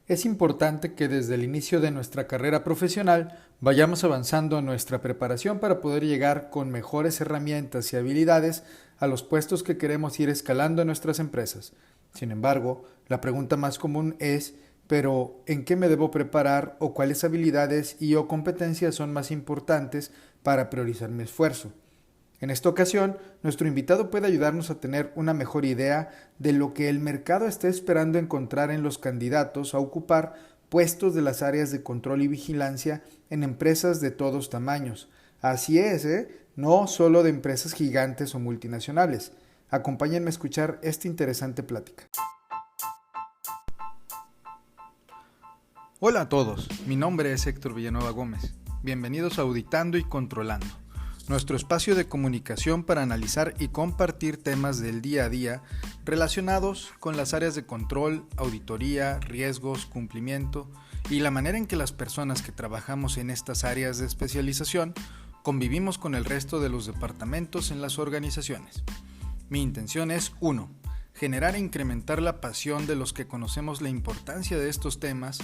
Es importante que desde el inicio de nuestra carrera profesional vayamos avanzando en nuestra preparación para poder llegar con mejores herramientas y habilidades a los puestos que queremos ir escalando en nuestras empresas. Sin embargo, la pregunta más común es, pero ¿en qué me debo preparar o cuáles habilidades y o competencias son más importantes para priorizar mi esfuerzo? En esta ocasión, nuestro invitado puede ayudarnos a tener una mejor idea de lo que el mercado está esperando encontrar en los candidatos a ocupar puestos de las áreas de control y vigilancia en empresas de todos tamaños. Así es, no solo de empresas gigantes o multinacionales. Acompáñenme a escuchar esta interesante plática. Hola a todos, mi nombre es Héctor Villanueva Gómez. Bienvenidos a Auditando y Controlando, nuestro espacio de comunicación para analizar y compartir temas del día a día relacionados con las áreas de control, auditoría, riesgos, cumplimiento y la manera en que las personas que trabajamos en estas áreas de especialización convivimos con el resto de los departamentos en las organizaciones. Mi intención es 1. Generar e incrementar la pasión de los que conocemos la importancia de estos temas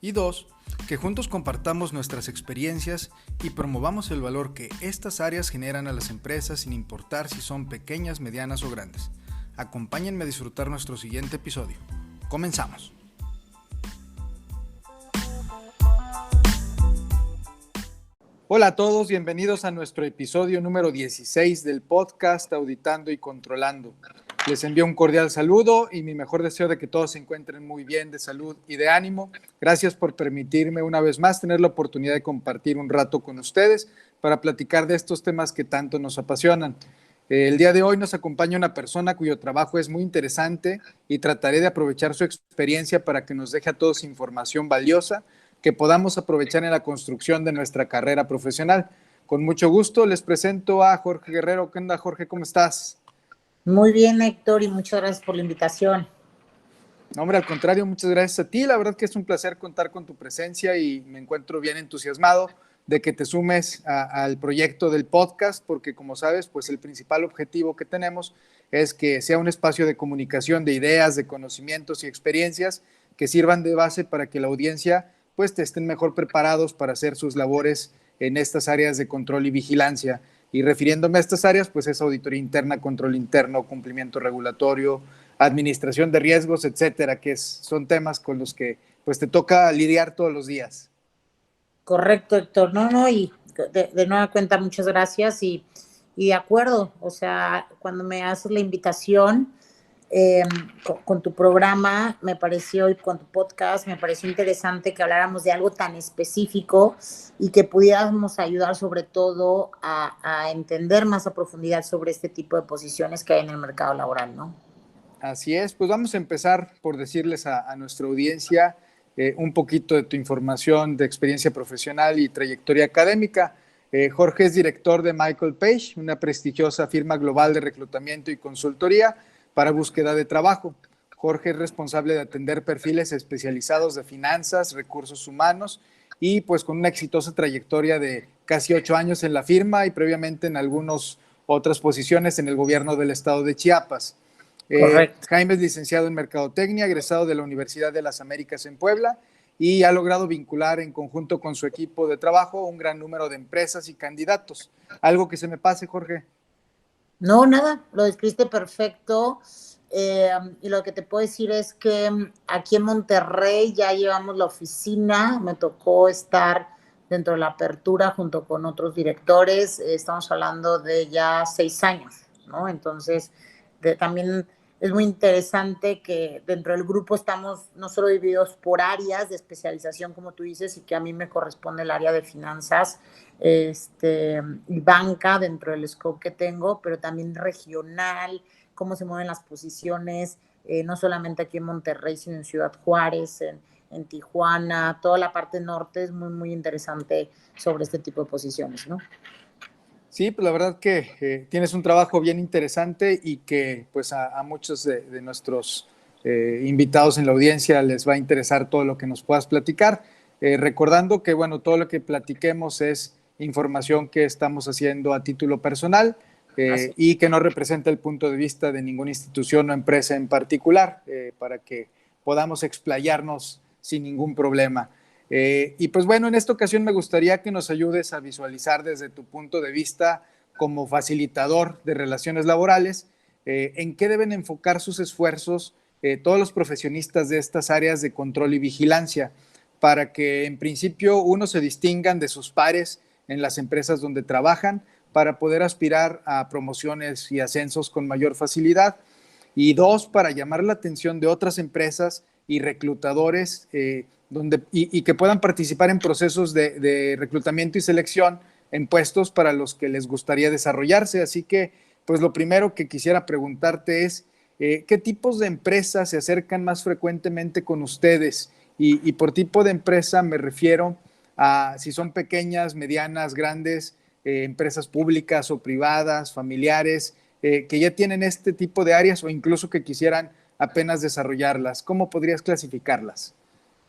y 2. Que juntos compartamos nuestras experiencias y promovamos el valor que estas áreas generan a las empresas sin importar si son pequeñas, medianas o grandes. Acompáñenme a disfrutar nuestro siguiente episodio. Comenzamos. Hola a todos, bienvenidos a nuestro episodio número 16 del podcast Auditando y Controlando. Les envío un cordial saludo y mi mejor deseo de que todos se encuentren muy bien de salud y de ánimo. Gracias por permitirme una vez más tener la oportunidad de compartir un rato con ustedes para platicar de estos temas que tanto nos apasionan. El día de hoy nos acompaña una persona cuyo trabajo es muy interesante y trataré de aprovechar su experiencia para que nos deje a todos información valiosa que podamos aprovechar en la construcción de nuestra carrera profesional. Con mucho gusto les presento a Jorge Guerrero. ¿Qué onda, Jorge? ¿Cómo estás? Muy bien, Héctor, y muchas gracias por la invitación. No, hombre, al contrario, muchas gracias a ti. La verdad que es un placer contar con tu presencia y me encuentro bien entusiasmado de que te sumes al proyecto del podcast, porque como sabes, pues el principal objetivo que tenemos es que sea un espacio de comunicación de ideas, de conocimientos y experiencias que sirvan de base para que la audiencia pues estén mejor preparados para hacer sus labores en estas áreas de control y vigilancia. Y refiriéndome a estas áreas, pues es auditoría interna, control interno, cumplimiento regulatorio, administración de riesgos, etcétera, son temas con los que pues te toca lidiar todos los días. Correcto, Héctor. No, y de nueva cuenta, muchas gracias y de acuerdo, o sea, cuando me haces la invitación con tu programa, me pareció, y con tu podcast, me pareció interesante que habláramos de algo tan específico y que pudiéramos ayudar sobre todo a entender más a profundidad sobre este tipo de posiciones que hay en el mercado laboral, ¿no? Así es, pues vamos a empezar por decirles a nuestra audiencia un poquito de tu información de experiencia profesional y trayectoria académica. Jorge es director de Michael Page, una prestigiosa firma global de reclutamiento y consultoría para búsqueda de trabajo. Jorge es responsable de atender perfiles especializados de finanzas, recursos humanos y pues con una exitosa trayectoria de casi 8 años en la firma y previamente en algunas otras posiciones en el gobierno del estado de Chiapas. Jaime es licenciado en Mercadotecnia, egresado de la Universidad de las Américas en Puebla y ha logrado vincular en conjunto con su equipo de trabajo un gran número de empresas y candidatos. ¿Algo que se me pase, Jorge? No, nada, lo describiste perfecto. Y lo que te puedo decir es que aquí en Monterrey ya llevamos la oficina, me tocó estar dentro de la apertura junto con otros directores, estamos hablando de ya 6 años, ¿no? Entonces, también es muy interesante que dentro del grupo estamos no solo divididos por áreas de especialización, como tú dices, y que a mí me corresponde el área de finanzas y banca dentro del scope que tengo, pero también regional, cómo se mueven las posiciones, no solamente aquí en Monterrey, sino en Ciudad Juárez, en Tijuana, toda la parte norte es muy, muy interesante sobre este tipo de posiciones, ¿no? Sí, pues la verdad que tienes un trabajo bien interesante y que pues a muchos de nuestros invitados en la audiencia les va a interesar todo lo que nos puedas platicar. Recordando que, bueno, todo lo que platiquemos es información que estamos haciendo a título personal y que no representa el punto de vista de ninguna institución o empresa en particular, para que podamos explayarnos sin ningún problema. Y pues bueno, en esta ocasión me gustaría que nos ayudes a visualizar desde tu punto de vista como facilitador de relaciones laborales, en qué deben enfocar sus esfuerzos todos los profesionistas de estas áreas de control y vigilancia, para que en principio uno se distingan de sus pares en las empresas donde trabajan, para poder aspirar a promociones y ascensos con mayor facilidad, y dos, para llamar la atención de otras empresas y reclutadores y que puedan participar en procesos de reclutamiento y selección en puestos para los que les gustaría desarrollarse. Así que, pues lo primero que quisiera preguntarte es, ¿qué tipos de empresas se acercan más frecuentemente con ustedes? Y por tipo de empresa me refiero a si son pequeñas, medianas, grandes, empresas públicas o privadas, familiares, que ya tienen este tipo de áreas o incluso que quisieran apenas desarrollarlas. ¿Cómo podrías clasificarlas?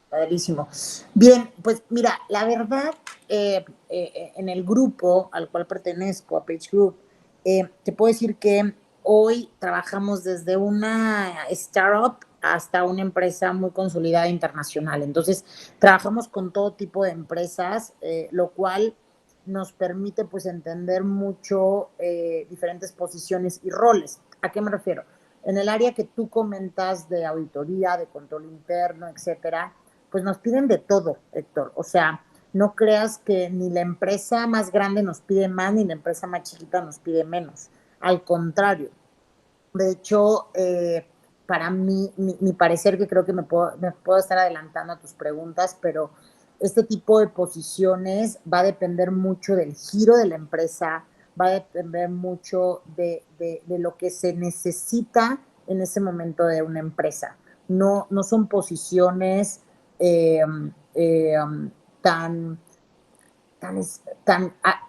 Padrísimo. Bien, pues mira, la verdad, en el grupo al cual pertenezco, a Page Group, te puedo decir que hoy trabajamos desde una startup hasta una empresa muy consolidada internacional. Entonces, trabajamos con todo tipo de empresas, lo cual nos permite pues entender mucho diferentes posiciones y roles. ¿A qué me refiero? En el área que tú comentas de auditoría, de control interno, etcétera, pues nos piden de todo, Héctor. O sea, no creas que ni la empresa más grande nos pide más, ni la empresa más chiquita nos pide menos. Al contrario. De hecho, para mí, mi parecer, que creo que me puedo estar adelantando a tus preguntas, pero este tipo de posiciones va a depender mucho del giro de la empresa, va a depender mucho de lo que se necesita en ese momento de una empresa. No son posiciones eh, eh, tan, tan, tan a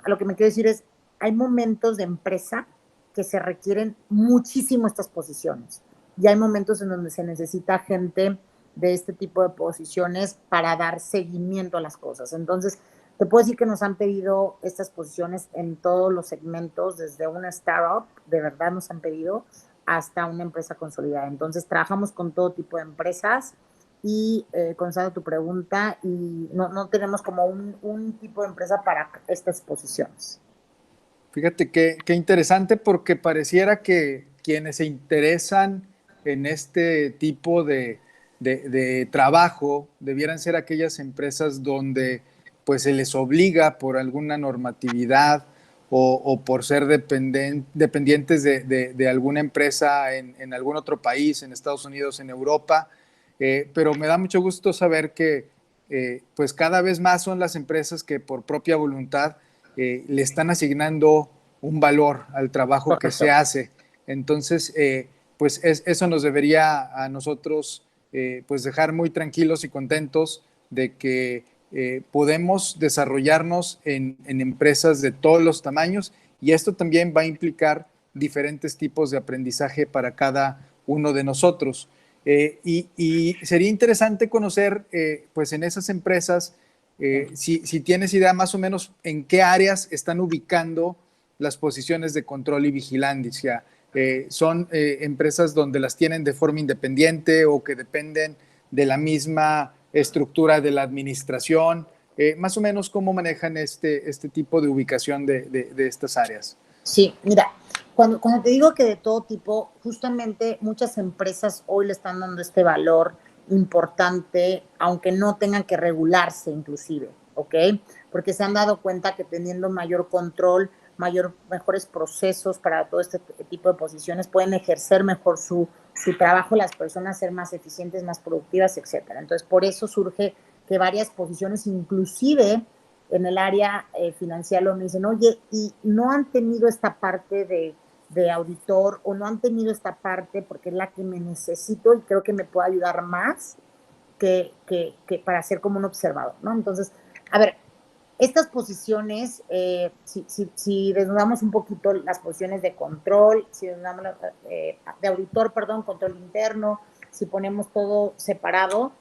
lo que me quiero decir es, hay momentos de empresa que se requieren muchísimo estas posiciones. Y hay momentos en donde se necesita gente de este tipo de posiciones para dar seguimiento a las cosas. Entonces, te puedo decir que nos han pedido estas posiciones en todos los segmentos, desde una startup, de verdad nos han pedido, hasta una empresa consolidada. Entonces, trabajamos con todo tipo de empresas y contestando tu pregunta, y no tenemos como un tipo de empresa para estas posiciones. Fíjate qué interesante, porque pareciera que quienes se interesan en este tipo de trabajo debieran ser aquellas empresas donde pues se les obliga por alguna normatividad o por ser dependientes de alguna empresa en algún otro país, en Estados Unidos, en Europa. Pero me da mucho gusto saber que pues cada vez más son las empresas que por propia voluntad le están asignando un valor al trabajo que se Correcto. hace. Entonces, pues eso nos debería a nosotros pues dejar muy tranquilos y contentos de que podemos desarrollarnos en empresas de todos los tamaños, y esto también va a implicar diferentes tipos de aprendizaje para cada uno de nosotros. Y sería interesante conocer, pues en esas empresas, si tienes idea más o menos en qué áreas están ubicando las posiciones de control y vigilancia. ¿Son empresas donde las tienen de forma independiente o que dependen de la misma estructura de la administración? Más o menos, ¿cómo manejan este tipo de ubicación de estas áreas? Sí, mira, cuando te digo que de todo tipo, justamente muchas empresas hoy le están dando este valor importante, aunque no tengan que regularse inclusive, ¿ok? Porque se han dado cuenta que teniendo mayor control, mejores procesos para todo este tipo de posiciones, pueden ejercer mejor su trabajo, las personas ser más eficientes, más productivas, etcétera. Entonces, por eso surge que varias posiciones, inclusive en el área financiera, me dicen, oye, y no han tenido esta parte de auditor, o no han tenido esta parte porque es la que me necesito y creo que me puede ayudar más que para ser como un observador, ¿no? Entonces, a ver, estas posiciones, si desnudamos un poquito las posiciones de control, si desnudamos de auditor, perdón, control interno, si ponemos todo separado,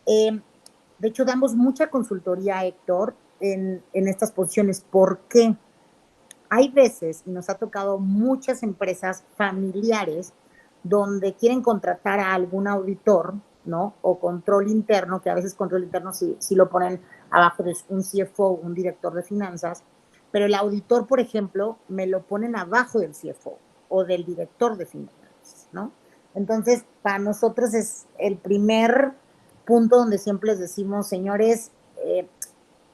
de hecho, damos mucha consultoría, Héctor, en estas posiciones. ¿Por qué? Hay veces, y nos ha tocado muchas empresas familiares, donde quieren contratar a algún auditor, ¿no? O control interno, que a veces control interno sí lo ponen abajo de un CFO, un director de finanzas, pero el auditor, por ejemplo, me lo ponen abajo del CFO o del director de finanzas, ¿no? Entonces, para nosotros es el primer punto donde siempre les decimos, señores,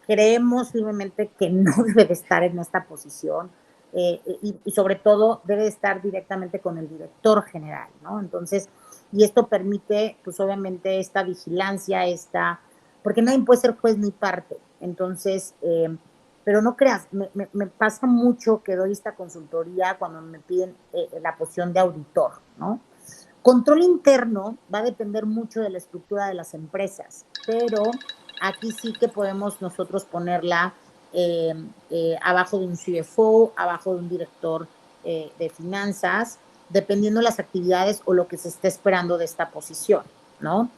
creemos firmemente que no debe de estar en esta posición y sobre todo debe de estar directamente con el director general, ¿no? Entonces, y esto permite, pues obviamente, esta vigilancia, porque nadie puede ser juez ni parte. Entonces, pero no creas, me pasa mucho que doy esta consultoría cuando me piden la posición de auditor, ¿no? Control interno va a depender mucho de la estructura de las empresas, pero aquí sí que podemos nosotros ponerla abajo de un CFO, abajo de un director de finanzas, dependiendo de las actividades o lo que se esté esperando de esta posición, ¿no?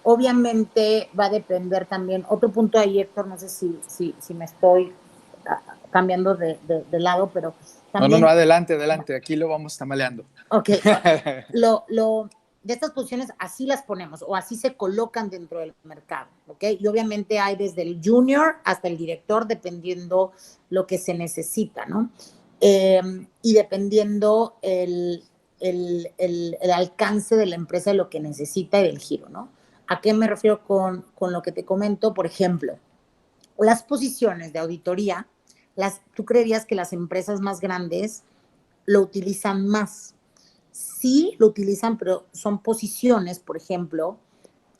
Obviamente va a depender también, otro punto ahí, Héctor, no sé si me estoy cambiando de lado, pero No, también... adelante, aquí lo vamos tamaleando. Ok, de estas posiciones así las ponemos o así se colocan dentro del mercado, ¿ok? Y obviamente hay desde el junior hasta el director dependiendo lo que se necesita, ¿no? Y dependiendo el alcance de la empresa de lo que necesita y del giro, ¿no? ¿A qué me refiero con lo que te comento? Por ejemplo, las posiciones de auditoría, tú creerías que las empresas más grandes lo utilizan más. Sí lo utilizan, pero son posiciones, por ejemplo,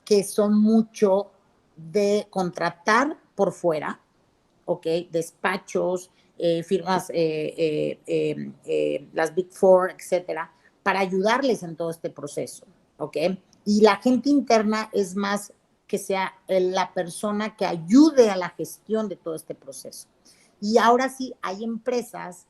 que son mucho de contratar por fuera, ¿ok? Despachos, firmas, las Big Four, etcétera, para ayudarles en todo este proceso, ¿ok? Y la gente interna es más que sea la persona que ayude a la gestión de todo este proceso. Y ahora sí, hay empresas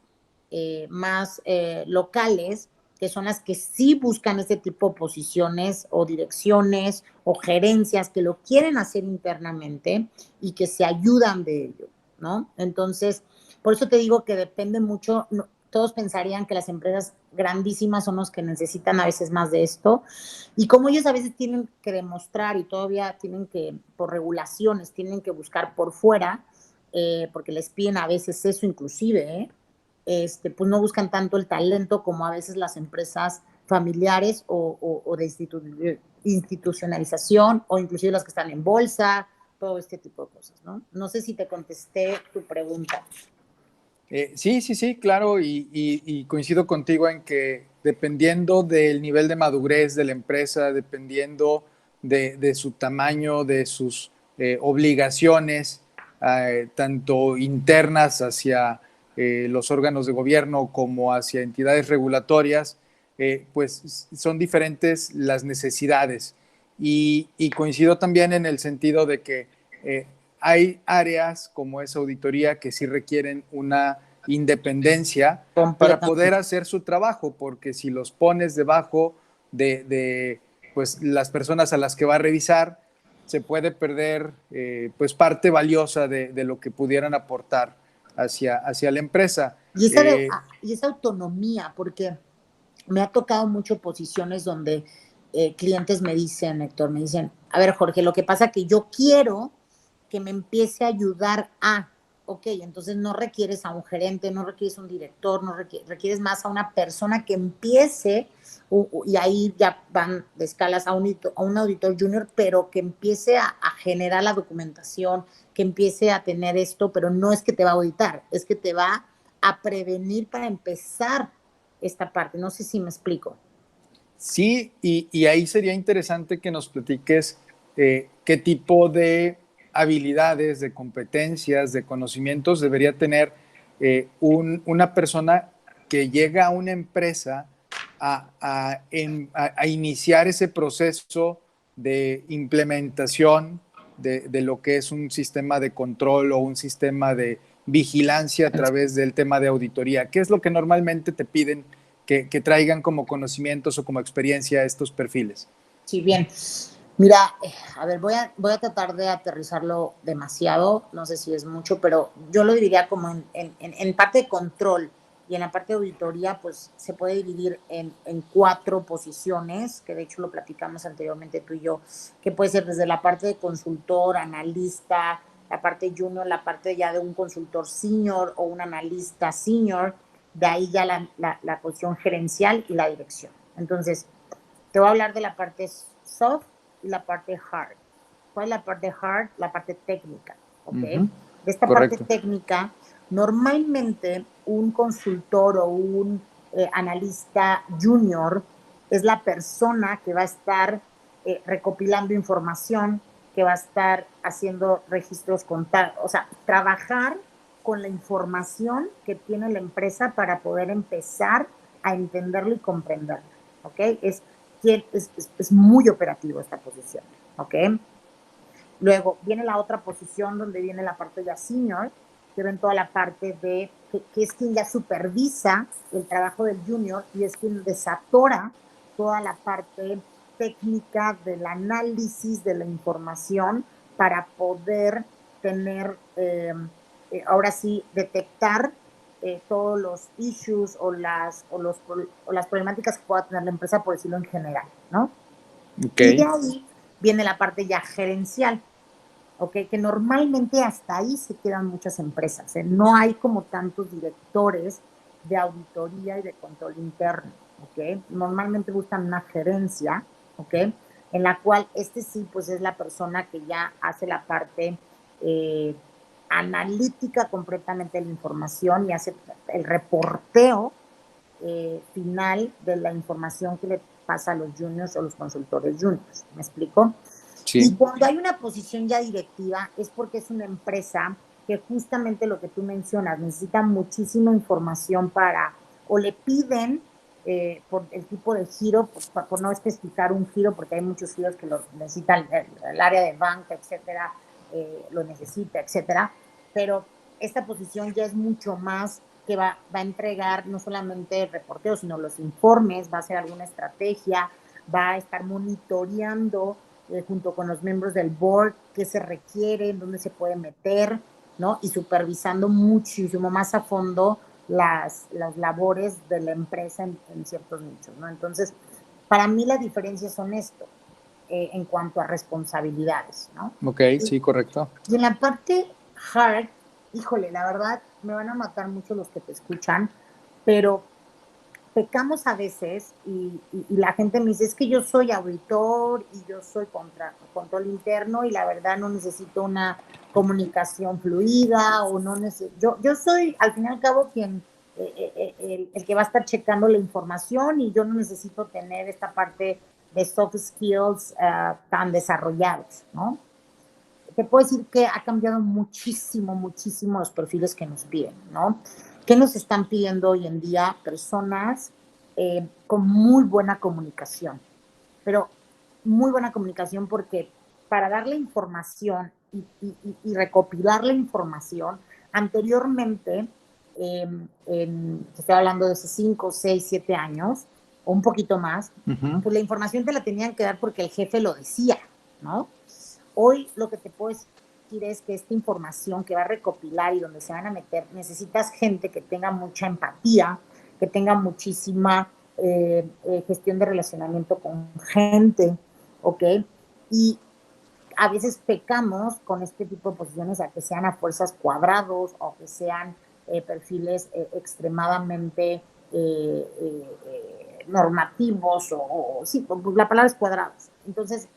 más locales que son las que sí buscan este tipo de posiciones o direcciones o gerencias que lo quieren hacer internamente y que se ayudan de ello, ¿no? Entonces, por eso te digo que depende mucho, no, todos pensarían que las empresas grandísimas son los que necesitan a veces más de esto, y como ellos a veces tienen que demostrar y todavía tienen que, por regulaciones, tienen que buscar por fuera, porque les piden a veces eso inclusive, pues no buscan tanto el talento como a veces las empresas familiares o de institucionalización o inclusive las que están en bolsa, todo este tipo de cosas, ¿no? No sé si te contesté tu pregunta. Sí, claro, y coincido contigo en que dependiendo del nivel de madurez de la empresa, dependiendo de su tamaño, de sus obligaciones, tanto internas hacia los órganos de gobierno como hacia entidades regulatorias, pues son diferentes las necesidades. Y coincido también en el sentido de que hay áreas como esa auditoría que sí requieren una independencia para poder hacer su trabajo, porque si los pones debajo de pues, las personas a las que va a revisar, se puede perder pues parte valiosa de lo que pudieran aportar hacia la empresa. Y esa autonomía, porque me ha tocado mucho posiciones donde clientes me dicen, Héctor, me dicen, a ver, Jorge, lo que pasa que yo quiero que me empiece a ayudar ok, entonces no requieres a un gerente, no requieres a un director, no requieres más a una persona que empiece, y ahí ya van de escalas a un auditor junior, pero que empiece a generar la documentación, que empiece a tener esto, pero no es que te va a auditar, es que te va a prevenir para empezar esta parte. No sé si me explico. Sí, y ahí sería interesante que nos platiques qué tipo de habilidades, de competencias, de conocimientos debería tener una persona que llega a una empresa a iniciar ese proceso de implementación de lo que es un sistema de control o un sistema de vigilancia a través del tema de auditoría. ¿Qué es lo que normalmente te piden que traigan como conocimientos o como experiencia estos perfiles? Sí, bien. Mira, a ver, voy a tratar de aterrizarlo demasiado, no sé si es mucho, pero yo lo diría como en parte de control. y en la parte de auditoría pues se puede dividir en 4 posiciones, que de hecho lo platicamos anteriormente tú y yo, que puede ser desde la parte de consultor, analista, la parte junior, la parte ya de un consultor senior o un analista senior, de ahí ya la posición gerencial y la dirección. Entonces, te voy a hablar de la parte soft y la parte hard. ¿Cuál es la parte hard? La parte técnica, ¿ok? De esta parte técnica, normalmente un consultor o un analista junior es la persona que va a estar recopilando información, que va a estar haciendo registros contables, o sea, trabajar con la información que tiene la empresa para poder empezar a entenderlo y comprenderlo, ¿ok? Es muy operativo esta posición, ¿ok? Luego viene la otra posición donde viene la parte ya senior, que ven toda la parte de, que es quien ya supervisa el trabajo del junior y es quien desatora toda la parte técnica del análisis de la información para poder tener, ahora sí, detectar todos los issues o las problemáticas que pueda tener la empresa, por decirlo en general, ¿no? Okay. Y de ahí viene la parte ya gerencial, ¿ok? Que normalmente hasta ahí se quedan muchas empresas, ¿eh? No hay como tantos directores de auditoría y de control interno, ¿ok? Normalmente buscan una gerencia, ¿ok? En la cual sí, pues es la persona que ya hace la parte analítica completamente de la información y hace el reporteo final de la información que le pasa a los juniors o los consultores juniors. ¿Me explico? Sí. Y cuando hay una posición ya directiva es porque es una empresa que justamente lo que tú mencionas, necesita muchísima información para, o le piden por el tipo de giro, por no especificar un giro, porque hay muchos giros que lo necesitan, el área de banca, etcétera, lo necesita, etcétera, pero esta posición ya es mucho más que va a entregar no solamente el reporteo, sino los informes, va a hacer alguna estrategia, va a estar monitoreando junto con los miembros del board qué se requiere, dónde se puede meter, ¿no? Y supervisando muchísimo más a fondo las labores de la empresa en ciertos nichos, ¿no? Entonces, para mí las diferencias son esto, en cuanto a responsabilidades, ¿no? Ok, sí, correcto. Y en la parte hard, híjole, la verdad, me van a matar mucho los que te escuchan, pero pecamos a veces y la gente me dice, es que yo soy auditor y yo soy control interno y la verdad no necesito una comunicación fluida o no necesito, yo soy al fin y al cabo quien, el que va a estar checando la información y yo no necesito tener esta parte de soft skills tan desarrollados, ¿no? Te puedo decir que ha cambiado muchísimo, muchísimo los perfiles que nos piden, ¿no? ¿Qué nos están pidiendo hoy en día? Personas con muy buena comunicación, pero muy buena comunicación porque para dar la información y recopilar la información, anteriormente, te estoy hablando de hace 5, 6, 7 años, o un poquito más, pues la información te la tenían que dar porque el jefe lo decía, ¿no? Hoy lo que te puedo decir es que esta información que va a recopilar y donde se van a meter, necesitas gente que tenga mucha empatía, que tenga muchísima gestión de relacionamiento con gente, ¿ok? Y a veces pecamos con este tipo de posiciones a que sean a fuerzas cuadrados o que sean perfiles extremadamente normativos o sí, pues la palabra es cuadrados. Entonces,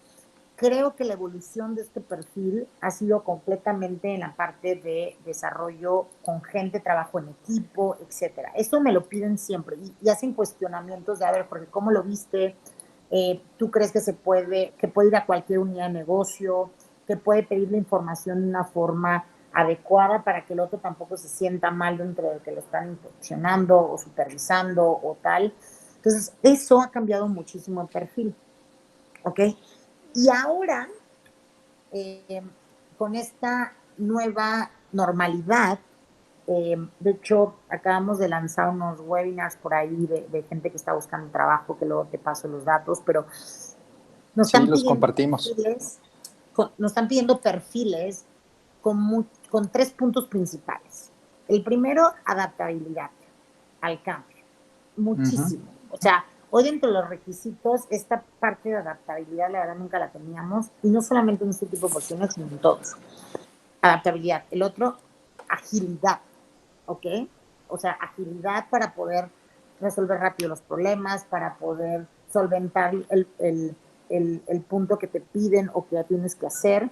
creo que la evolución de este perfil ha sido completamente en la parte de desarrollo con gente, trabajo en equipo, etcétera. Eso me lo piden siempre y hacen cuestionamientos de, a ver, porque ¿cómo lo viste? ¿Tú crees que que puede ir a cualquier unidad de negocio, que puede pedir la información de una forma adecuada para que el otro tampoco se sienta mal dentro de que lo están inspeccionando o supervisando o tal? Entonces, eso ha cambiado muchísimo el perfil, ¿ok? Y ahora, con esta nueva normalidad, de hecho, acabamos de lanzar unos webinars por ahí de gente que está buscando trabajo, que luego te paso los datos, pero nos están los compartimos. nos están pidiendo perfiles con 3 puntos principales. El primero, adaptabilidad. al cambio, Ujú. muchísimo. O sea, hoy dentro de los requisitos, esta parte de adaptabilidad, la verdad, nunca la teníamos, y no solamente en este tipo de posiciones, sino en todos. Adaptabilidad. El otro, agilidad, ¿ok? O sea, agilidad para poder resolver rápido los problemas, para poder solventar el punto que te piden o que ya tienes que hacer.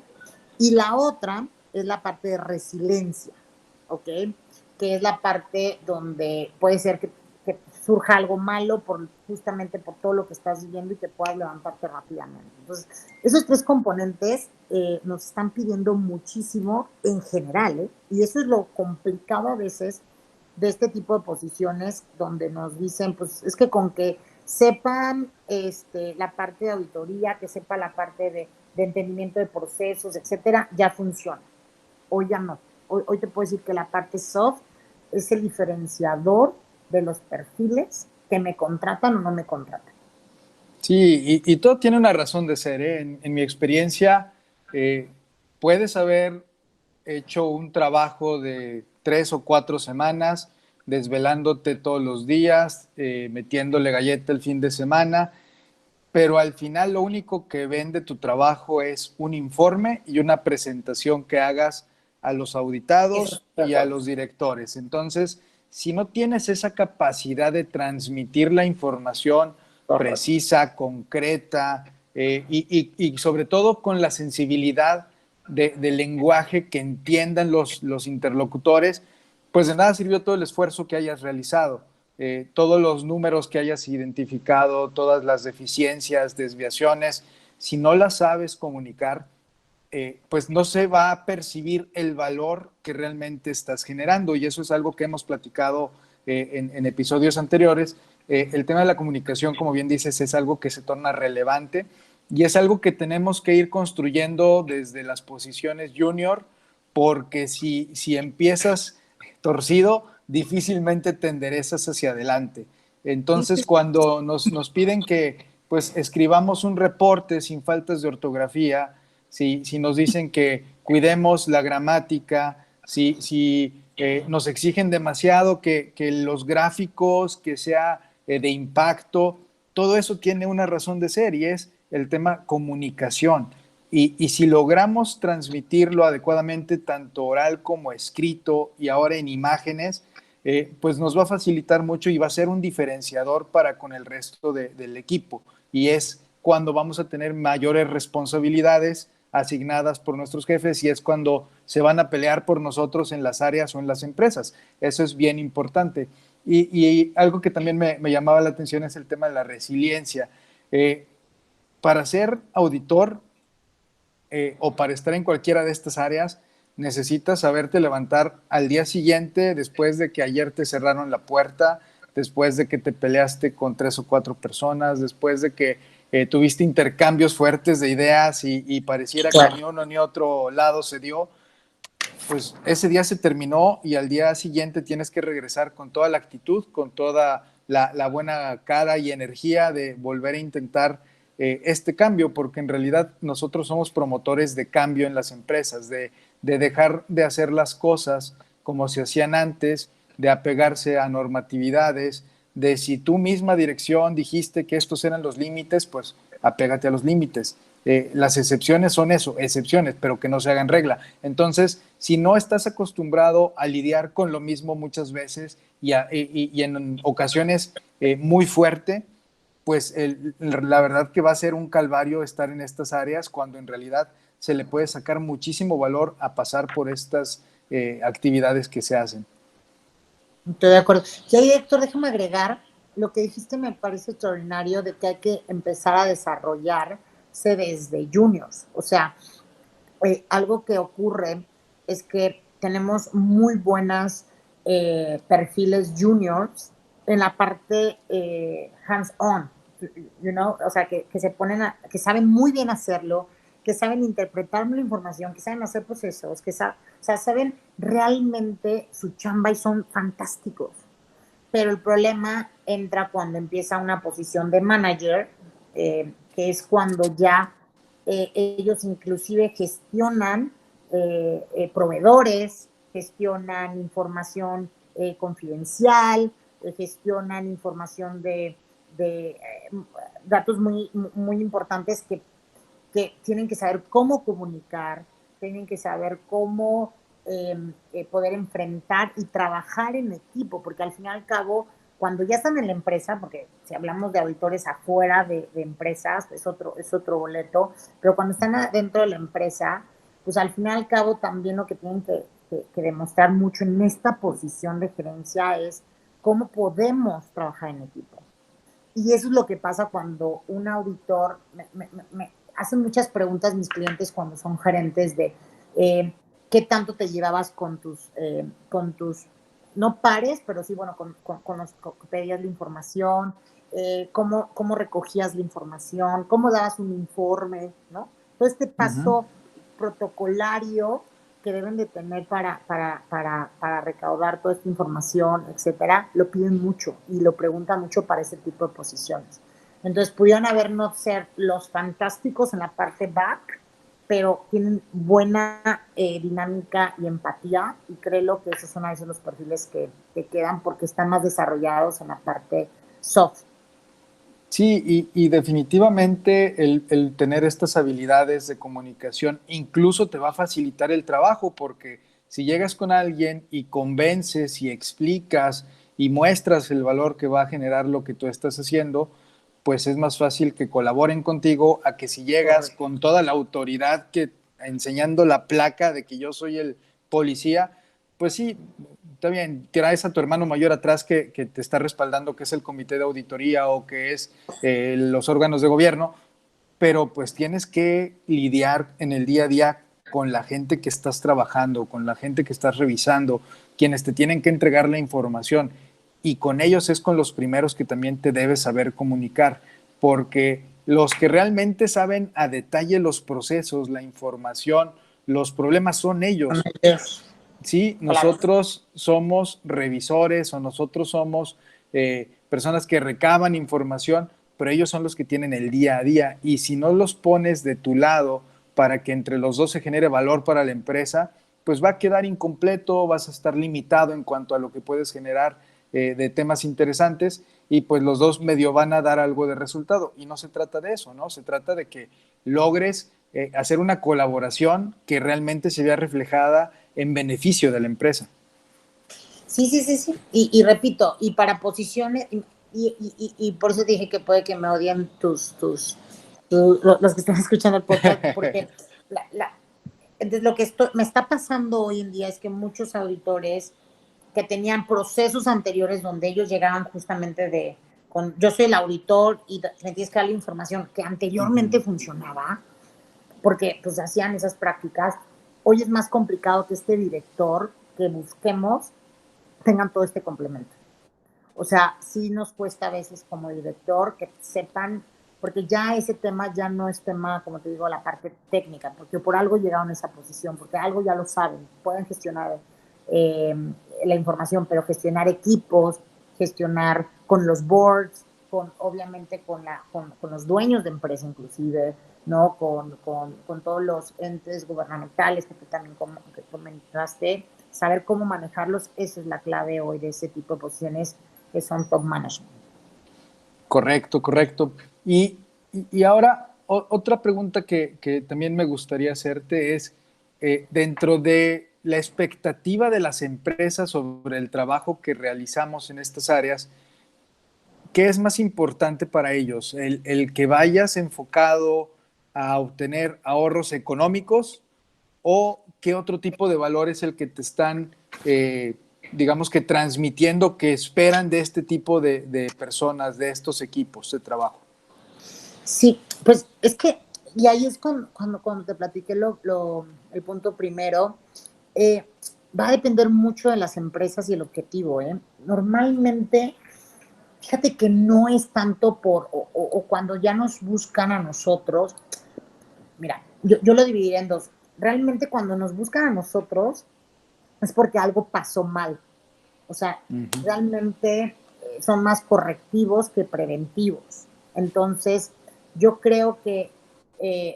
Y la otra es la parte de resiliencia, ¿ok? Que es la parte donde puede ser que surja algo malo justamente por todo lo que estás viviendo y que puedas levantarte rápidamente. Entonces, esos tres componentes nos están pidiendo muchísimo en general, ¿eh? Y eso es lo complicado a veces de este tipo de posiciones donde nos dicen, pues es que con que sepan la parte de auditoría, que sepa la parte de entendimiento de procesos, etcétera, ya funciona. Hoy ya no. Hoy te puedo decir que la parte soft es el diferenciador de los perfiles que me contratan o no me contratan. Sí, y todo tiene una razón de ser, ¿eh? En mi experiencia, eh, puedes haber hecho un trabajo de 3 o 4 semanas, desvelándote todos los días, metiéndole galleta el fin de semana, pero al final lo único que vende tu trabajo es un informe y una presentación que hagas a los Eso auditados estoy de y a acuerdo. los directores. Entonces, si no tienes esa capacidad de transmitir la información Correcto. precisa, concreta, y sobre todo con la sensibilidad de lenguaje que entiendan los interlocutores, pues de nada sirvió todo el esfuerzo que hayas realizado. Todos los números que hayas identificado, todas las deficiencias, desviaciones, si no las sabes comunicar, pues no se va a percibir el valor que realmente estás generando. Y eso es algo que hemos platicado en episodios anteriores. El tema de la comunicación, como bien dices, es algo que se torna relevante y es algo que tenemos que ir construyendo desde las posiciones junior, porque si empiezas torcido, difícilmente te enderezas hacia adelante. Sí, Entonces, sí, cuando nos piden que pues escribamos un reporte sin faltas de ortografía, si nos dicen que cuidemos la gramática, si nos exigen demasiado que los gráficos, que sea de impacto, todo eso tiene una razón de ser y es el tema comunicación. Y si logramos transmitirlo adecuadamente, tanto oral como escrito y ahora en imágenes, pues nos va a facilitar mucho y va a ser un diferenciador para con el resto del equipo. Y es cuando vamos a tener mayores responsabilidades asignadas por nuestros jefes y es cuando se van a pelear por nosotros en las áreas o en las empresas. Eso es bien importante. Y algo que también me llamaba la atención es el tema de la resiliencia. Eh, para ser auditor o para estar en cualquiera de estas áreas, necesitas saberte levantar al día siguiente después de que ayer te cerraron la puerta, después de que te peleaste con 3 o 4 personas, después de que tuviste intercambios fuertes de ideas y pareciera que claro. ni uno ni otro lado se dio, pues ese día se terminó y al día siguiente tienes que regresar con toda la actitud, con toda la buena cara y energía de volver a intentar este cambio, porque en realidad nosotros somos promotores de cambio en las empresas, de dejar de hacer las cosas como se hacían antes, de apegarse a normatividades, de si tú misma dirección dijiste que estos eran los límites, pues apégate a los límites. Las excepciones son eso, excepciones, pero que no se hagan regla. Entonces, si no estás acostumbrado a lidiar con lo mismo muchas veces y en ocasiones muy fuerte, pues la verdad que va a ser un calvario estar en estas áreas cuando en realidad se le puede sacar muchísimo valor a pasar por estas actividades que se hacen. Estoy de acuerdo. Y ahí, Héctor, déjame agregar, lo que dijiste me parece extraordinario de que hay que empezar a desarrollarse desde juniors. O sea, algo que ocurre es que tenemos muy buenas perfiles juniors en la parte hands-on, o sea, que se ponen que saben muy bien hacerlo, que saben interpretar la información, que saben hacer procesos, o sea, saben realmente su chamba y son fantásticos. Pero el problema entra cuando empieza una posición de manager, que es cuando ya ellos inclusive gestionan proveedores, gestionan información confidencial, gestionan información de datos muy importantes que tienen que saber cómo comunicar, tienen que saber cómo poder enfrentar y trabajar en equipo, porque al fin y al cabo, cuando ya están en la empresa, porque si hablamos de auditores afuera de empresas, es otro boleto, pero cuando están dentro de la empresa, pues al fin y al cabo también lo que tienen que demostrar mucho en esta posición de gerencia es cómo podemos trabajar en equipo. Y eso es lo que pasa cuando un auditor me hacen muchas preguntas mis clientes cuando son gerentes de qué tanto te llevabas con tus no pares, pero sí, bueno, con los que pedías la información, cómo recogías la información, cómo dabas un informe, ¿no? Todo este Ujú. paso protocolario que deben de tener para recaudar toda esta información, etcétera, lo piden mucho y lo preguntan mucho para ese tipo de posiciones. Entonces, pudieron haber no ser los fantásticos en la parte back, pero tienen buena dinámica y empatía, y creo que esos son a veces los perfiles que quedan porque están más desarrollados en la parte soft. Sí, y definitivamente el tener estas habilidades de comunicación incluso te va a facilitar el trabajo, porque si llegas con alguien y convences y explicas y muestras el valor que va a generar lo que tú estás haciendo, pues es más fácil que colaboren contigo a que si llegas Correcto. con toda la autoridad que enseñando la placa de que yo soy el policía, pues sí, está bien, traes a tu hermano mayor atrás que te está respaldando, que es el comité de auditoría o que es los órganos de gobierno, pero pues tienes que lidiar en el día a día con la gente que estás trabajando, con la gente que estás revisando, quienes te tienen que entregar la información, y con ellos es con los primeros que también te debes saber comunicar, porque los que realmente saben a detalle los procesos, la información, los problemas son ellos. Sí, Claro. nosotros somos revisores o nosotros somos personas que recaban información, pero ellos son los que tienen el día a día. Y si no los pones de tu lado para que entre los dos se genere valor para la empresa, pues va a quedar incompleto, vas a estar limitado en cuanto a lo que puedes generar de temas interesantes, y pues los dos medio van a dar algo de resultado. Y no se trata de eso, ¿no? Se trata de que logres hacer una colaboración que realmente se vea reflejada en beneficio de la empresa. Sí. Y repito, y para posiciones, y por eso dije que puede que me odien los que están escuchando el podcast, porque entonces lo que me está pasando hoy en día es que muchos auditores que tenían procesos anteriores donde ellos llegaban justamente yo soy el auditor y me tienes que dar la información que Uh -huh. anteriormente funcionaba, porque pues hacían esas prácticas. Hoy es más complicado que este director que busquemos tengan todo este complemento. O sea, sí nos cuesta a veces como director que sepan, porque ya ese tema ya no es tema, como te digo, la parte técnica, porque por algo llegaron a esa posición, porque algo ya lo saben, pueden gestionar eh, la información, pero gestionar equipos, gestionar con los boards, obviamente con los dueños de empresa inclusive, ¿no? Con todos los entes gubernamentales que tú también que comentaste, saber cómo manejarlos, esa es la clave hoy de ese tipo de posiciones que son top management. Correcto, correcto. Y ahora otra pregunta que también me gustaría hacerte es, dentro de la expectativa de las empresas sobre el trabajo que realizamos en estas áreas, ¿qué es más importante para ellos? ¿El que vayas enfocado a obtener ahorros económicos, o qué otro tipo de valor es el que te están, digamos que transmitiendo, que esperan de este tipo de personas, de estos equipos de trabajo? Sí, pues es que, y ahí es cuando te platiqué el punto primero, va a depender mucho de las empresas y el objetivo, ¿eh? Normalmente, fíjate que no es tanto o cuando ya nos buscan a nosotros, mira, yo lo dividiría en dos. Realmente cuando nos buscan a nosotros es porque algo pasó mal. O sea, Uh -huh. realmente son más correctivos que preventivos. Entonces, yo creo que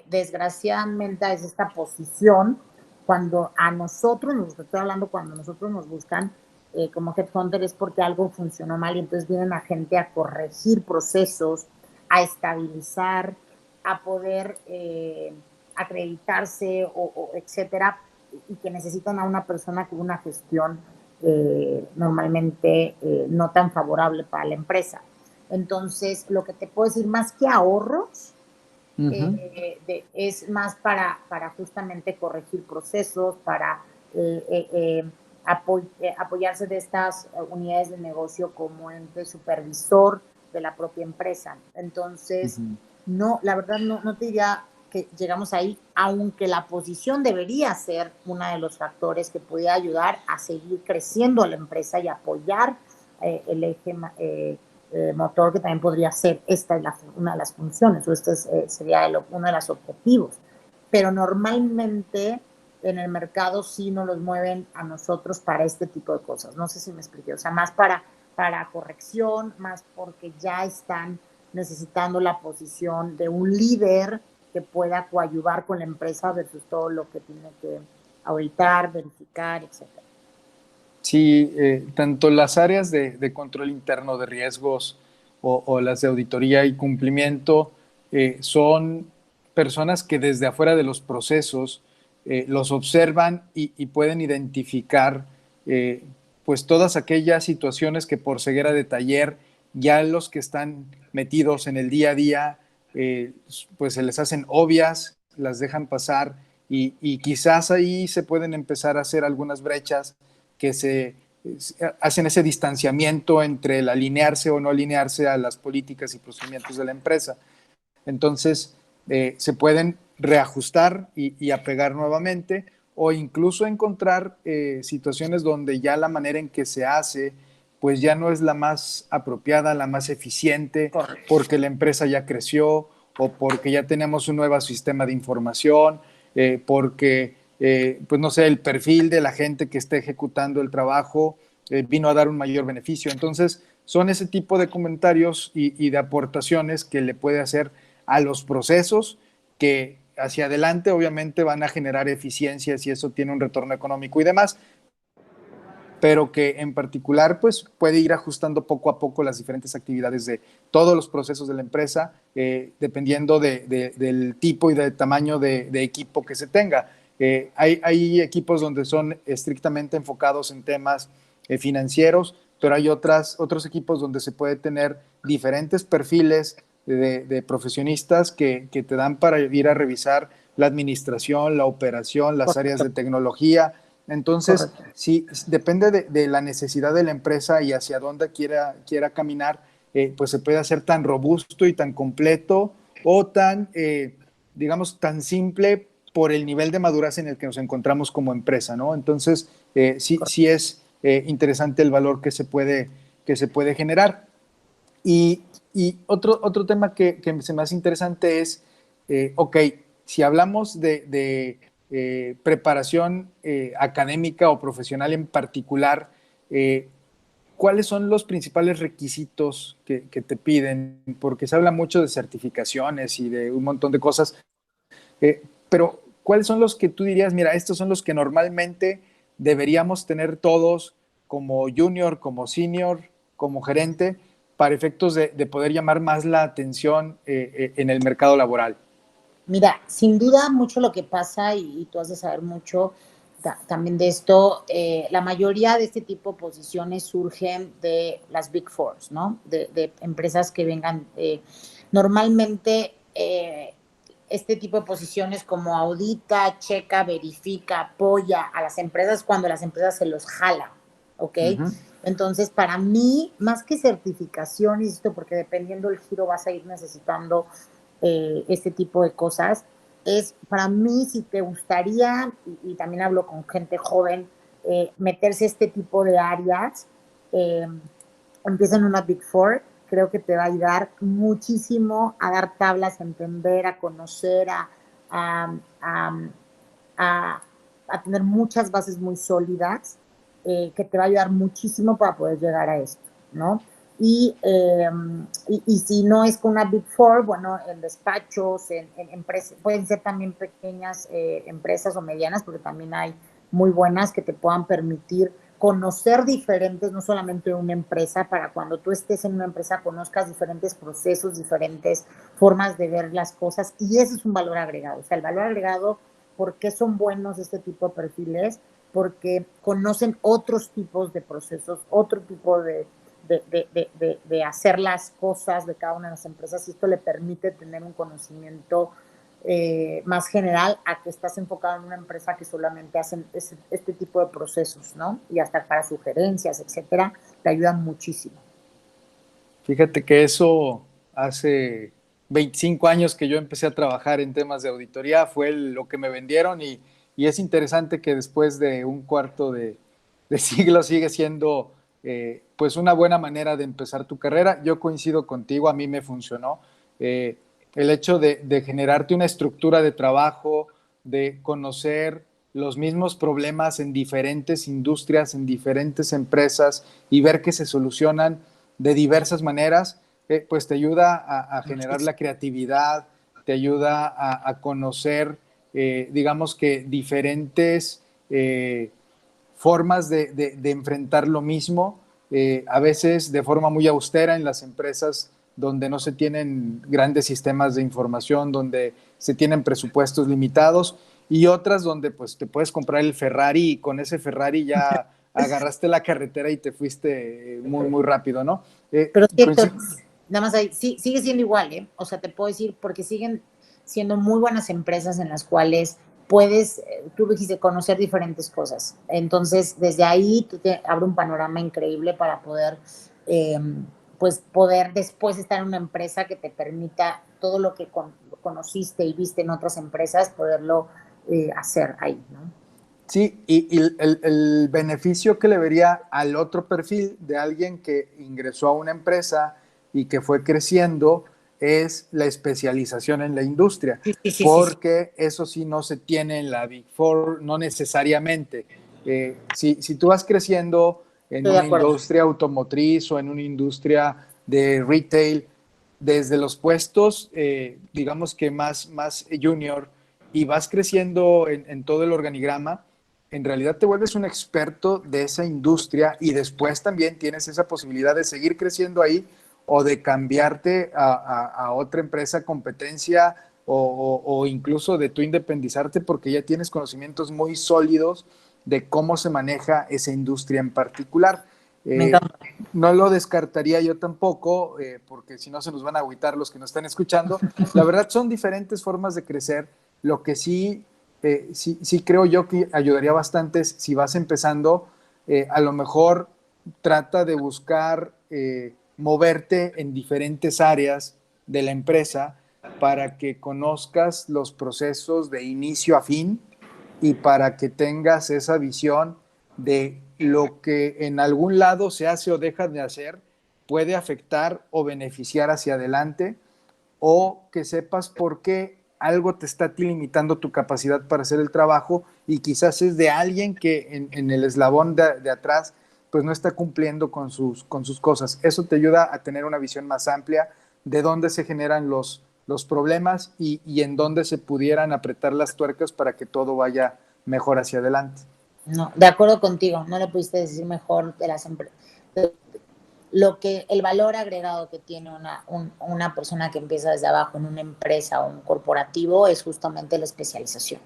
desgraciadamente es esta posición, cuando a nosotros, estoy hablando cuando nosotros nos buscan, como headhunter es porque algo funcionó mal y entonces vienen a gente a corregir procesos, a estabilizar, a poder acreditarse o etcétera, y que necesitan a una persona con una gestión normalmente no tan favorable para la empresa. Entonces, lo que te puedo decir, más que ahorros, es más para justamente corregir procesos, para apoyarse de estas unidades de negocio como ente supervisor de la propia empresa. Entonces, no, la verdad no te diría que llegamos ahí, aunque la posición debería ser uno de los factores que pudiera ayudar a seguir creciendo la empresa y apoyar el eje motor, que también podría ser, esta es una de las funciones, o este sería uno de los objetivos. Pero normalmente en el mercado sí nos los mueven a nosotros para este tipo de cosas. No sé si me expliqué, o sea, más para corrección, más porque ya están necesitando la posición de un líder que pueda coadyuvar con la empresa versus todo lo que tiene que auditar, verificar, etcétera. Sí, tanto las áreas de control interno de riesgos o las de auditoría y cumplimiento son personas que desde afuera de los procesos los observan y pueden identificar eh, pues todas aquellas situaciones que por ceguera de taller ya los que están metidos en el día a día pues se les hacen obvias, las dejan pasar y quizás ahí se pueden empezar a hacer algunas brechas que se hacen ese distanciamiento entre el alinearse o no alinearse a las políticas y procedimientos de la empresa. Entonces, se pueden reajustar y apegar nuevamente o incluso encontrar situaciones donde ya la manera en que se hace pues ya no es la más apropiada, la más eficiente, porque la empresa ya creció o porque ya tenemos un nuevo sistema de información, porque pues no sé, el perfil de la gente que esté ejecutando el trabajo vino a dar un mayor beneficio. Entonces, son ese tipo de comentarios y de aportaciones que le puede hacer a los procesos que hacia adelante obviamente van a generar eficiencias y eso tiene un retorno económico y demás, pero que en particular pues puede ir ajustando poco a poco las diferentes actividades de todos los procesos de la empresa, dependiendo del tipo y del tamaño de equipo que se tenga. Hay equipos donde son estrictamente enfocados en temas financieros, pero hay otros equipos donde se puede tener diferentes perfiles de profesionistas que te dan para ir a revisar la administración, la operación, las áreas de tecnología. Entonces, sí, depende de la necesidad de la empresa y hacia dónde quiera caminar, pues se puede hacer tan robusto y tan completo o tan, digamos, tan simple por el nivel de madurez en el que nos encontramos como empresa, ¿no? Entonces, sí es interesante el valor que se puede generar. Y otro tema que se me hace interesante es, ok, si hablamos de preparación académica o profesional en particular, ¿cuáles son los principales requisitos que te piden? Porque se habla mucho de certificaciones y de un montón de cosas, pero ¿cuáles son los que tú dirías, mira, estos son los que normalmente deberíamos tener todos como junior, como senior, como gerente, para efectos de poder llamar más la atención en el mercado laboral? Mira, sin duda mucho lo que pasa, y tú has de saber mucho también de esto, la mayoría de este tipo de posiciones surgen de las Big Four, ¿no? De empresas que vengan, normalmente este tipo de posiciones como audita, checa, verifica, apoya a las empresas cuando las empresas se los jalan, ¿ok? Entonces, para mí, más que certificación, insisto, porque dependiendo del giro vas a ir necesitando este tipo de cosas, es para mí, si te gustaría, y también hablo con gente joven, meterse este tipo de áreas, eh, empieza en una Big Four, creo que te va a ayudar muchísimo a dar tablas, a entender, a conocer, a, a, a, a tener muchas bases muy sólidas, que te va a ayudar muchísimo para poder llegar a esto, ¿no? Y si no es con una Big Four, bueno, en despachos, en empresas, pueden ser también pequeñas empresas o medianas, porque también hay muy buenas que te puedan permitir conocer diferentes, no solamente una empresa, para cuando tú estés en una empresa conozcas diferentes procesos, diferentes formas de ver las cosas, y eso es un valor agregado. O sea, el valor agregado, ¿por qué son buenos este tipo de perfiles? Porque conocen otros tipos de procesos, otro tipo de hacer las cosas de cada una de las empresas, y esto le permite tener un conocimiento más general a que estás enfocado en una empresa que solamente hacen este tipo de procesos, ¿no? Y hasta para sugerencias, etcétera, te ayudan muchísimo. Fíjate que eso hace 25 años que yo empecé a trabajar en temas de auditoría, fue lo que me vendieron y es interesante que después de un cuarto de siglo sigue siendo pues una buena manera de empezar tu carrera. Yo coincido contigo, a mí me funcionó. Eh, el hecho de generarte una estructura de trabajo, de conocer los mismos problemas en diferentes industrias, en diferentes empresas y ver que se solucionan de diversas maneras, pues te ayuda a generar la creatividad, te ayuda a conocer, digamos que diferentes formas de enfrentar lo mismo, a veces de forma muy austera en las empresas donde no se tienen grandes sistemas de información, donde se tienen presupuestos limitados y otras donde pues te puedes comprar el Ferrari y con ese Ferrari ya agarraste la carretera y te fuiste muy, muy rápido, ¿no? Pero sí, Héctor, nada más ahí, sí, sigue siendo igual, ¿eh? O sea, te puedo decir, porque siguen siendo muy buenas empresas en las cuales puedes, tú dijiste, conocer diferentes cosas. Entonces, desde ahí tú te abre un panorama increíble para poder, eh, pues, poder después estar en una empresa que te permita todo lo que conociste y viste en otras empresas, poderlo hacer ahí, ¿no? Sí, y el beneficio que le vería al otro perfil de alguien que ingresó a una empresa y que fue creciendo es la especialización en la industria, Sí, sí, sí, sí, sí. porque eso sí no se tiene en la Big Four, no necesariamente. Si tú vas creciendo en Estoy de una acuerdo. industria automotriz o en una industria de retail, desde los puestos, digamos que más junior, y vas creciendo en todo el organigrama, en realidad te vuelves un experto de esa industria y después también tienes esa posibilidad de seguir creciendo ahí o de cambiarte a otra empresa competencia o incluso de tú independizarte porque ya tienes conocimientos muy sólidos de cómo se maneja esa industria en particular. Me Eh, encanta. no lo descartaría yo tampoco, porque si no se nos van a agüitar los que nos están escuchando. La verdad son diferentes formas de crecer. Lo que sí creo yo que ayudaría bastante es si vas empezando, a lo mejor trata de buscar moverte en diferentes áreas de la empresa para que conozcas los procesos de inicio a fin y para que tengas esa visión de lo que en algún lado se hace o deja de hacer puede afectar o beneficiar hacia adelante, o que sepas por qué algo te está limitando tu capacidad para hacer el trabajo y quizás es de alguien que en el eslabón de atrás pues no está cumpliendo con sus cosas. Eso te ayuda a tener una visión más amplia de dónde se generan los problemas y en dónde se pudieran apretar las tuercas para que todo vaya mejor hacia adelante. No, de acuerdo contigo, no lo pudiste decir mejor de las empresas. Lo que el valor agregado que tiene una persona que empieza desde abajo en una empresa o un corporativo es justamente la especialización.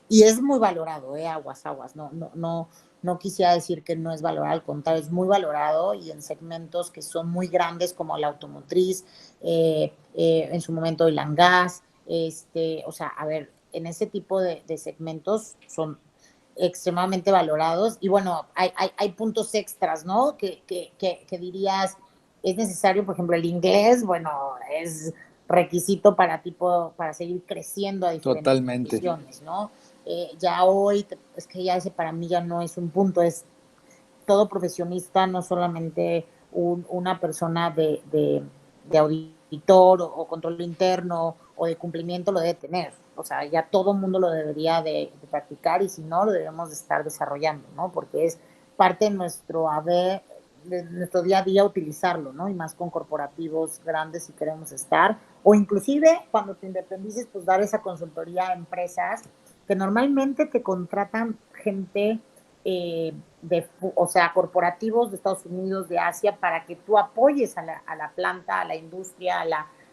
Y es muy valorado, aguas, aguas. No quisiera decir que no es valorado, al contrario, es muy valorado y en segmentos que son muy grandes como la automotriz, en su momento el gas, o sea, a ver, en ese tipo de segmentos son extremadamente valorados. Y bueno, hay puntos extras, ¿no? Que dirías, es necesario, por ejemplo, el inglés, bueno, es requisito para seguir creciendo a diferentes Totalmente. posiciones, ¿no? Ya hoy, es que ya ese para mí ya no es un punto, es todo profesionista, no solamente una persona de auditor o control interno o de cumplimiento lo debe tener. O sea, ya todo el mundo lo debería de practicar y si no, lo debemos de estar desarrollando, ¿no? Porque es parte de nuestro haber, de nuestro día a día utilizarlo, ¿no? Y más con corporativos grandes si queremos estar. O inclusive cuando te independices, pues dar esa consultoría a empresas que normalmente te contratan gente o sea, corporativos de Estados Unidos, de Asia, para que tú apoyes a la planta, a la industria,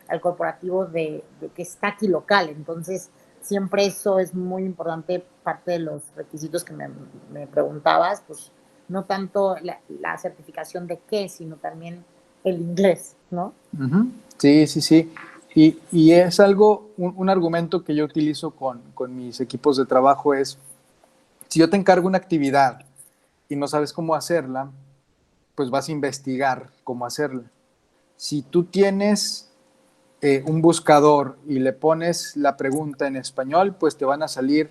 al corporativo que está aquí local. Entonces, siempre eso es muy importante, parte de los requisitos que me preguntabas, pues no tanto la certificación de qué, sino también el inglés, ¿no? Uh-huh. Sí, sí, sí. Y es algo, un argumento que yo utilizo con mis equipos de trabajo es, si yo te encargo una actividad y no sabes cómo hacerla, pues vas a investigar cómo hacerla. Si tú tienes un buscador y le pones la pregunta en español, pues te van a salir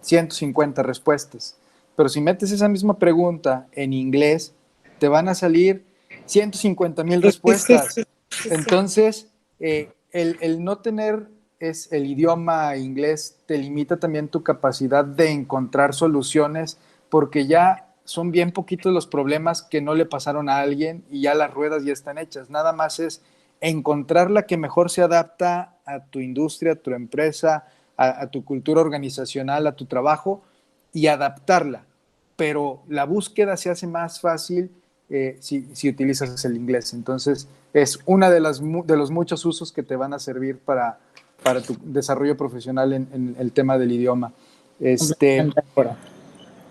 150 respuestas. Pero si metes esa misma pregunta en inglés, te van a salir 150,000 Sí, sí, sí, respuestas. sí, sí. Entonces, el no tener el idioma inglés te limita también tu capacidad de encontrar soluciones, porque ya son bien poquitos los problemas que no le pasaron a alguien y ya las ruedas ya están hechas. Nada más es encontrar la que mejor se adapta a tu industria, a tu empresa, a tu cultura organizacional, a tu trabajo y adaptarla. Pero la búsqueda se hace más fácil si utilizas el inglés. Entonces, es una de los muchos usos que te van a servir para tu desarrollo profesional en el tema del idioma. Completamente de acuerdo.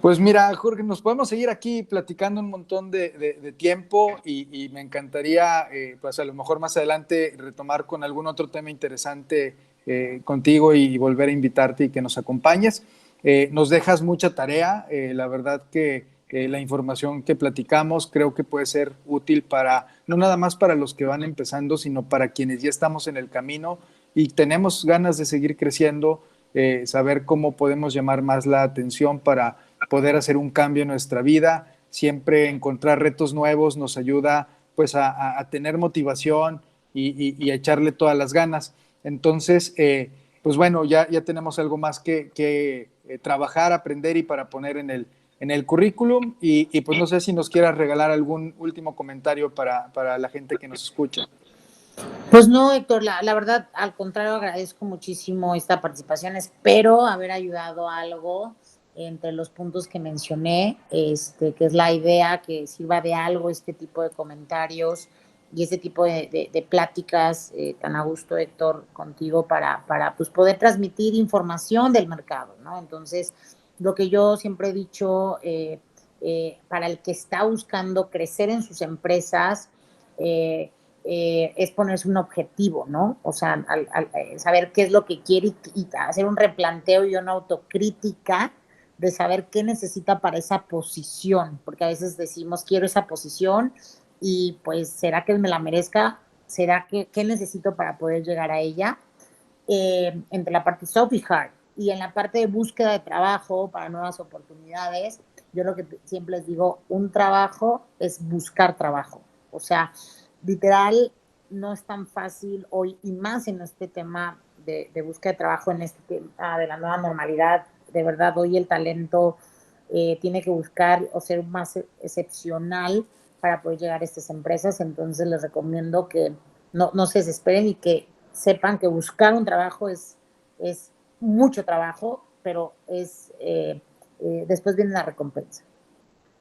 Pues mira, Jorge, nos podemos seguir aquí platicando un montón de tiempo y me encantaría, pues a lo mejor más adelante retomar con algún otro tema interesante contigo y volver a invitarte y que nos acompañes. Nos dejas mucha tarea, la verdad que la información que platicamos creo que puede ser útil para, no nada más para los que van empezando, sino para quienes ya estamos en el camino y tenemos ganas de seguir creciendo, saber cómo podemos llamar más la atención para poder hacer un cambio en nuestra vida. Siempre encontrar retos nuevos nos ayuda pues a tener motivación y a echarle todas las ganas. Entonces, pues bueno, ya tenemos algo más que trabajar, aprender y para poner en el currículum y pues no sé si nos quieras regalar algún último comentario para la gente que nos escucha. Pues no, Héctor, la verdad, al contrario, agradezco muchísimo esta participación. Espero haber ayudado algo entre los puntos que mencioné, que es la idea que sirva de algo este tipo de comentarios y este tipo de pláticas tan a gusto, Héctor, contigo para pues, poder transmitir información del mercado, ¿no? Entonces, lo que yo siempre he dicho, para el que está buscando crecer en sus empresas, es ponerse un objetivo, ¿no? O sea, saber qué es lo que quiere y hacer un replanteo y una autocrítica de saber qué necesita para esa posición, porque a veces decimos, quiero esa posición y pues, ¿será que me la merezca? ¿Será que qué necesito para poder llegar a ella? Entre la parte soft y hard. Y en la parte de búsqueda de trabajo para nuevas oportunidades, yo lo que siempre les digo, un trabajo es buscar trabajo. O sea, literal, no es tan fácil hoy, y más en este tema de búsqueda de trabajo, en este tema de la nueva normalidad. De verdad, hoy el talento tiene que buscar o ser más excepcional para poder llegar a estas empresas. Entonces les recomiendo que no se desesperen y que sepan que buscar un trabajo es mucho trabajo, pero después viene la recompensa.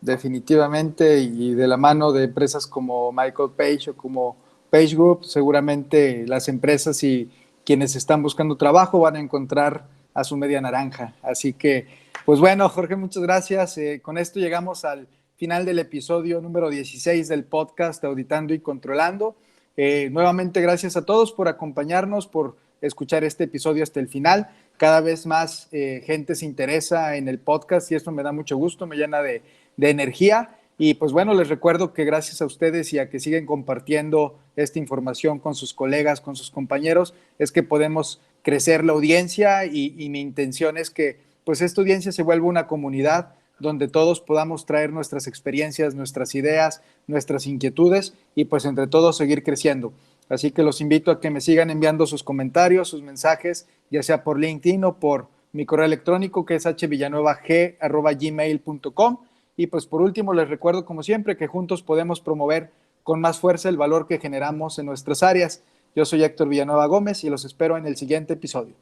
Definitivamente, y de la mano de empresas como Michael Page o como Page Group, seguramente las empresas y quienes están buscando trabajo van a encontrar a su media naranja. Así que, pues bueno, Jorge, muchas gracias. Con esto llegamos al final del episodio número 16 del podcast Auditando y Controlando. Nuevamente, gracias a todos por acompañarnos, por escuchar este episodio hasta el final. Cada vez más gente se interesa en el podcast y esto me da mucho gusto, me llena de energía. Y pues bueno, les recuerdo que gracias a ustedes y a que siguen compartiendo esta información con sus colegas, con sus compañeros, es que podemos crecer la audiencia y mi intención es que pues esta audiencia se vuelva una comunidad donde todos podamos traer nuestras experiencias, nuestras ideas, nuestras inquietudes y pues entre todos seguir creciendo. Así que los invito a que me sigan enviando sus comentarios, sus mensajes, ya sea por LinkedIn o por mi correo electrónico que es hvillanuevag@gmail.com. Y pues por último les recuerdo como siempre que juntos podemos promover con más fuerza el valor que generamos en nuestras áreas. Yo soy Héctor Villanueva Gómez y los espero en el siguiente episodio.